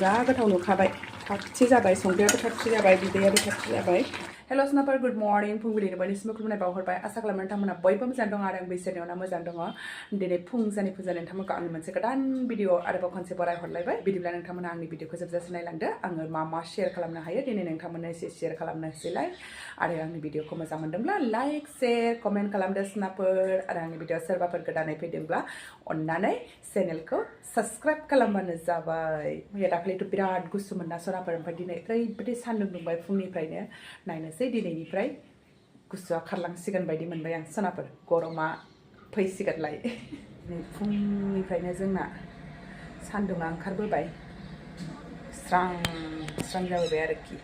जा गोथाव नुखाबाय थागथि जाबाय संख्रियाबो थागथि जाबाय बिदैयाबो थागथि जाबाय हेल' स्नाफोर गुड मर्निं फुंबिलिनि बयनिसिमबो खुलुमनाय बावहरबाय आसा खालामो नोंथांमोना बयबो मोजां दं आरो आंबो इसोरनियावनो मोजां दङ दिनै फुंजानि नोंथांमोनखौ आंनि मोनसे गोदान भिडिअ आरोबाव खनसे बरायहरलायबाय बिदिब्ला नोंथांमोना आंनि भिडिअखौ जोबजासे नायलांदो आङो मा शेयार खालामनो हायो दिनै नोंथांमोननो एसे शेयार खालामनोसैलाय आरो आंनि भिडिअखौ मोजां मोनदोंब्ला लाइक शेयार कमेन्ट खालामदो स्नाफोर आरो आंनि भिडिअ सोरबाफोर गोदानै फैदोंब्ला अन्नानै चेनेलखौ साबस्क्राइब खालामबानो जाबाय मैया दाखालिथ' बिराद गुसु मोनना सनाफोर ओमफ्राय दिनै ओरैबायदि सान्दुं दुंबाय फुंनिफ्रायनो नायनोसै दिनैनिफ्राय गुसुआ खारलांसिगोन बायदि मोनबाय आं सनाफोर गरमा फैसिगोनलाय नै फुंनिफ्रायनो जोंना सान्दुङा ओंखारबोबाय स्रां स्रां जाबोबाय आरोखि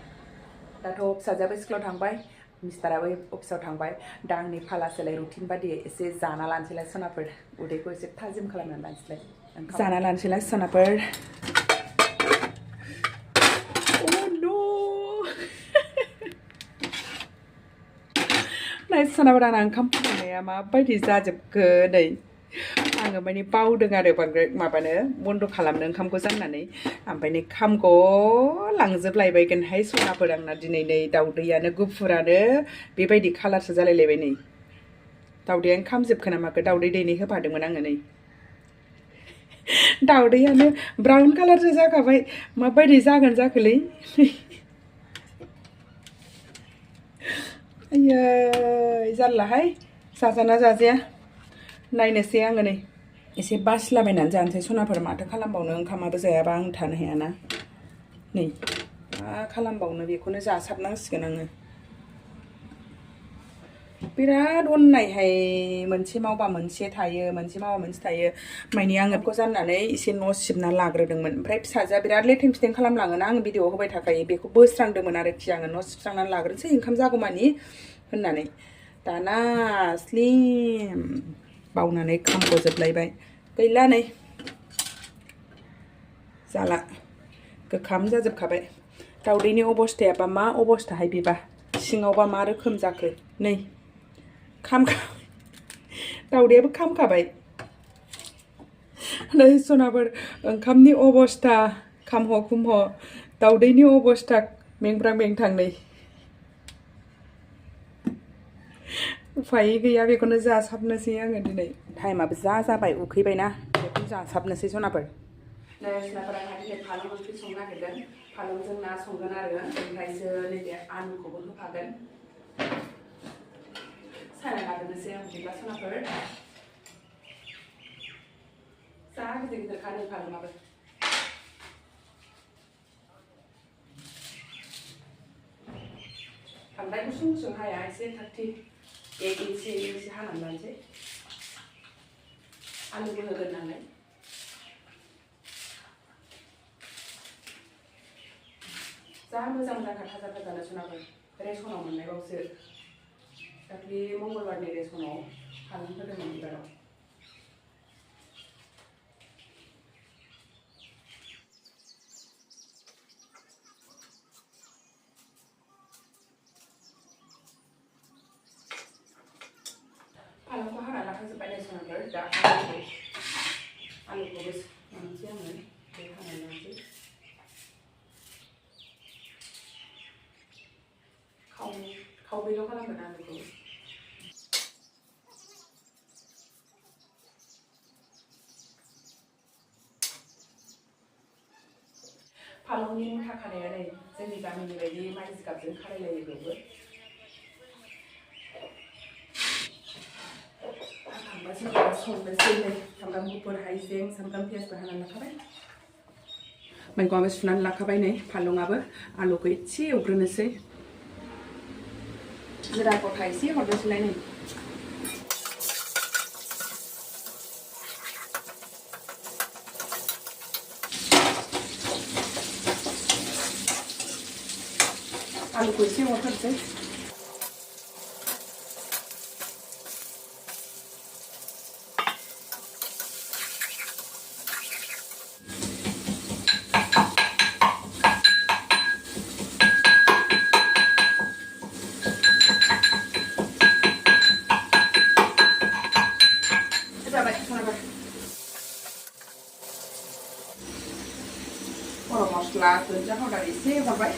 दाथ' फिसाजोआबो स्कुलाव थांबाय मिस्टाराबो अफिसाव थांबाय दा आंनि फालासोलाय रुटिन बादियै एसे जाना लानोसैलाय सनाफोर उदैखौ एसे थाजिम खालामनानै लानोसैलाय जाना लानोसैलाय सनाफोर नाय सनाफोर आंना ओंखाम फुदुंनाया माबायदि जाजोबखो नै आङो माने बावदों आरो बांद्राय माबानो बन्द' खालामनो ओंखामखौ जाननानै ओमफ्राय नै खामखौ लांजोबलायबायगोनहाय सनाफोर आंना दिनै नै दाउदैयानो गुफुरानो बेबायदि खालारसो जालायलायबाय नै दाउदैयानो खामजोबखो ना माखो दाउदै दैनै होफादोंमोन आङो नै दाउदैयानो ब्राउन कालारसो जाखाबाय माबायदि जागोन जाखोलै आयै जारलाहाय जाजाना जाजाया नायनोसै आङो नै एसे बासिलाबायनानै जानोसै सनाफोर माथो खालामबावनो ओंखामाबो जायाबा आं थानो हायाना नै मा खालामबावनो बेखौनो जासाबनांसिगोन आङो बिराद अननायहाय मोनसे मावबा मोनसे थायो मोनसे मावबा मोनसे थायो माने आङो बेखौ जाननानै एसे न' सिबना लाग्रोदोंमोन ओमफ्राय फिसाजोआ बिराद लेथें फिथें खालामलाङोना आं भिडिअ होबाय थाखायो बेखौ बोस्रांदोंमोन आरोखि आङो न' सिबस्रांनानै लाग्रोनोसै ओंखाम जागौमानि होननानै दाना स्लिम बावनानै खामग'जोबलायबाय गैला नै जाला गोखाम जाजोबखाबाय दाउदैनि अबस्थायाबा मा अबस्थाहाय बेबा सिङावबा मा रोखोम जाखो नै दाउदैयाबो खामखाबाय नै सनाफोर ओंखामनि अबस्था खामह' खुमह' दाउदैनि अबस्था मेंब्रां मेंथां नै उफाय गैया बेखौनो जासाबनोसै आङो दिनै टाइमाबो जाबाय उखैबायना बेखौनो जासाबनोसै सनाफोर नै सनाफोर आंहा दिनै फालें ओंख्रि संनो नागिरदों फालेंजों ना संगोन आरो ओमफ्रायसो नैबे आलुखौबो होफागोन सायना लाग्रोनोसै आं बिदिब्ला सनाफोर जा गिदिर गिदिर खानो फालेंआबो बांद्राय गुसुं गुसुं हाया एसे थागथि एक इंसि हानानै लानोसै आलुबो होगोन नालाय जा मोजां जाखा थाजा थाजानो सनाफोर रेसनाव मोननायबावसो दाख्लि मंगलबारनि रेसनाव फालें होदोंमोन बिबाराव फालेंखौ हाना लाखाजोब्बाय नै सनाफोर दा आलुखौबो लानोसै आङो बे हानानै लानोसै खावब्रैल' खालामगोन आलुखौ फालेंनि मुथा खानाया नै जोंनि गामिनि बायदि माइ जिगाबजों खालायलायो बेवबो संनोसै नै सामब्राम गुफुर हाइजें सामब्राम पियाजबो हानानै लाखाबाय मैगंआबो सुनानै लाखाबाय नै फालेंआबो आलुखौ एसे एवग्रोनोसै जिरा गथा एसे हरनोसैलाय नै आलुखौ एसे हरथारसै गरमा मस्ला दुन्दिया पाउडार एसे हरबाय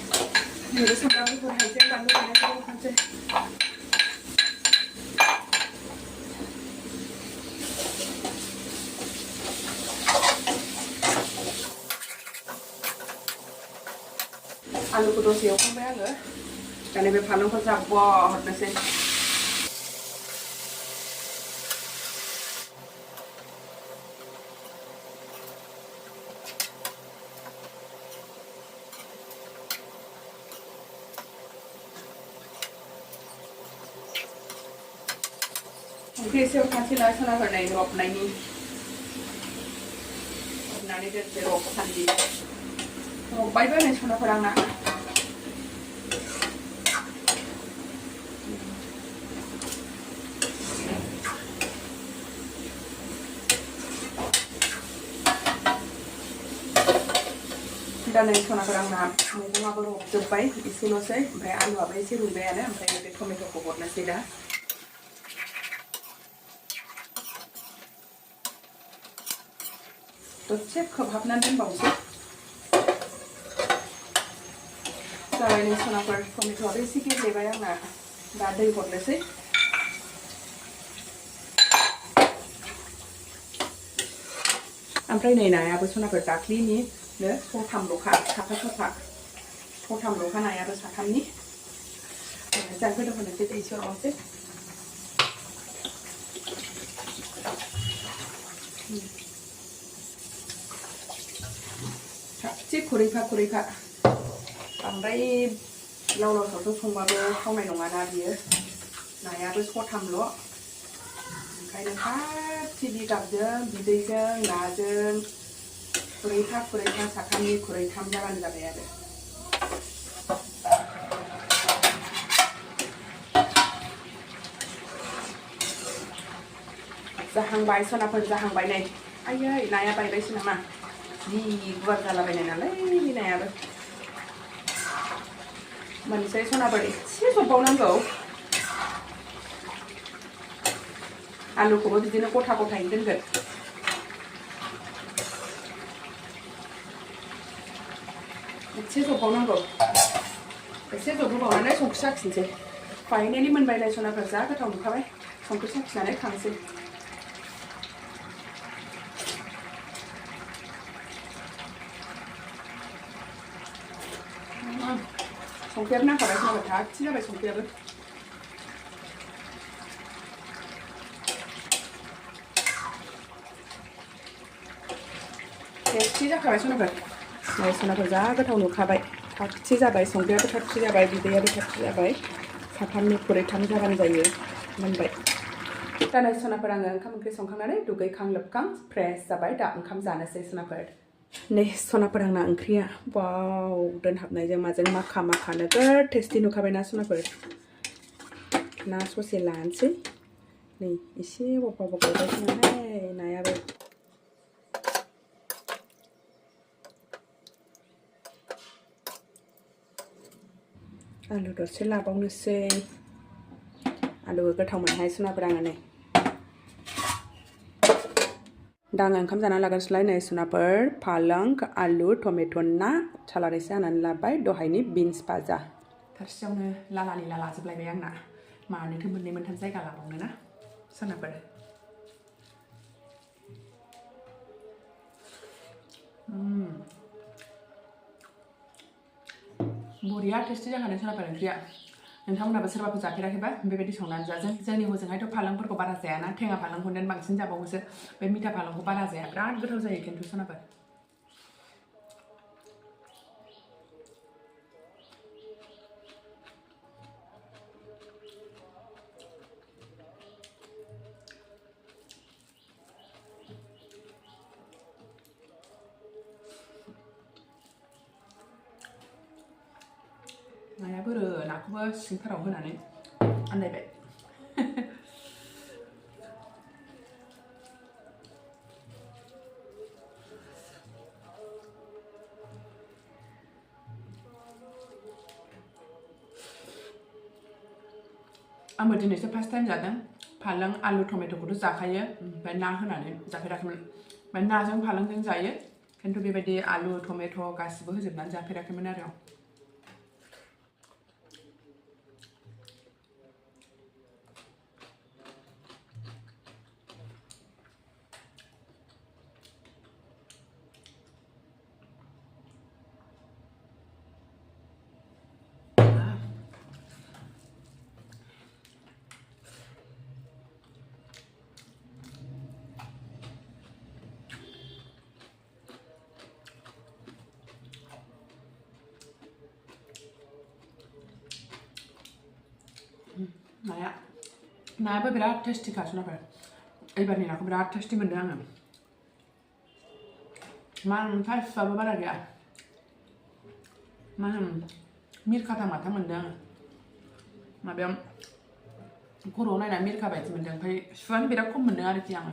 नैबे सामब्राम गुफुर हाइजें बानलु देनायखौ होफानोसै आलुखौ दसे एवखांबाय आङो दा नैबे फानलुखौ जाब्ब' हरनोसै संख्रि एसे हरखानोसैलाय सनाफोर नै रबनायनि रबनानै दोनसै रबसान्दि रबबायबो नै सनाफोर आंना दा नै सनाफोर आंना मैगङाबो रबजोब्बाय एसेल'सै ओमफ्राय आलुआबो एसे रुइबायानो ओमफ्राय बे टमेट'खौ हरनोसै दा दसे खोबहाबनानै दोनबावसै जाबाय नै सनाफोर टमेट'आबो एसे गेब्लेबाय आंना दा दै हरनोसै ओमफ्राय नै नायाबो सनाफोर दाख्लिनिनो सथामल'खा सथामल'खा नायाबो साथामनि मोजां गोदौ होनोसै दै एसे हरबावसै एसे खुरैफा बांद्राय लाव सावथ' संबाबो थावनाय नङाना बियो नायाबो सथामल' ओंखायनो गासिबो गाबजों बिदैजों नाजों खुरैफा साथामनि खुरैथाम जाबानो जाबाय आरो जाहांबाय सनाफोर जाहांबाय नै आयै नाया बायबायसो नामा जि गुवार जालाबायनाय नालाय बे नायाबो मोनसै सनाफोर एसे जब्बावनांगौ आलुखौबो बिदिनो गथायैनो दोनगोन एसे जब्बावनांगौ एसे जब्बावनानै संख्रि साखिनोसै फाइनेलि मोनबायलाय सनाफोर जा गोथाव नुखाबाय संख्रि साखिनानै खांसै संख्रियाबो नांखाबाय सनाफोर थागथि जाबाय संख्रियाबो टेस्टि जाखाबाय सनाफोर जा गोथाव नुखाबाय थागथि जाबाय संख्रियाबो थागथि जाबाय बिदैयाबो थागथि जाबाय साथामनि खुरैथाम जाबानो जायो मोनबाय दा नै सनाफोर आङो ओंखाम ओंख्रि संखांनानै दुगैखां लोबखां फ्रेस जाबाय दा ओंखाम जानोसै सनाफोर नै सनाफोर आंना ओंख्रिया वाव दोनहाबनायजों माजों माखा नोगोद टेस्टि नुखाबायना सनाफोर ना ससे लानोसै नै एसे बफा गबायसोनाहाय नायाबो आलु दरसे लाबावनोसै आलुबो गोथाव मोनहाय सनाफोर आङो नै दा आङो ओंखाम जानानै लागासिनोलाय नै सनाफोर पालक आलु टमेट' ना सालाद एसे हानानै लाबाय दहायनि बिन्स भाजा थोरसियावनो लालानि लाजोबलायबाय आंना मानोथो मोननै मोनथाम जायगा लाबावनो ना सनाफोर बरिया टेस्टि जाखादों सनाफोर ओंख्रिया नोंथांमोनाबो सोरबाफोर जाफेराखैबा बेबायदि संनानै जा जोंनि हजोंहायथ' फालेंफोरखौ बारा जायाना थेङा फालेंखौनो बांसिन जाबावोसो बे मिठा फालेंखौ बारा जाया बिराद गोथाव जायो खिन्थु सनाफोर नाया बोरो नाखौबो सिंथाराव होनानै आन्दायबाय आंबो दिनैसो फार्स्ट टाइम जादों फालें आलु टमेट'खौथ' जाखायो ओमफ्राय ना होनानै जाफेराखैमोन ओमफ्राय नाजों फालेंजों जायो खिन्थु बेबायदि आलु टमेट' गासिबो होजोबनानै जाफेराखैमोन आरो नायाबो बिराद टेस्टि खासुनाफोर एबारनि नाखौ बिराद टेस्टि मोनदों आङो मा होनोमोनथाय सुआबो बारा गैया मा होनो मिरखाथां माथां मोनदों आङो माबायाव खर'आव नायना मिरखा बायदि मोनदों ओमफ्राय सुआनो बिराद खम मोनदों आरोखि आङो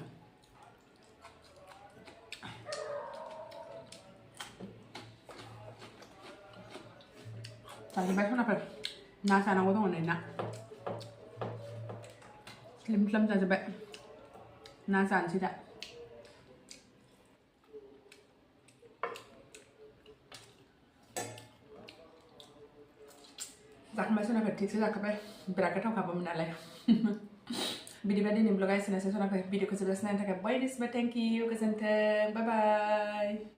जाहैबाय सनाफोर ना जानांगौ दङ नै ना स्लिम स्लाम जाजोब्बाय ना जानोसै दा जाखांबाय सनाफोर थिगसे जाखाबाय बिराद गोथावखाबोमोन नालाय बिदिबा दिनै ब्लगा एसेनोसै सनाफोर भिडिअखौ जोबजासे नायनो थाखाय बयनिसिमबो थेंक इउ गोजोन्थों बाय बाय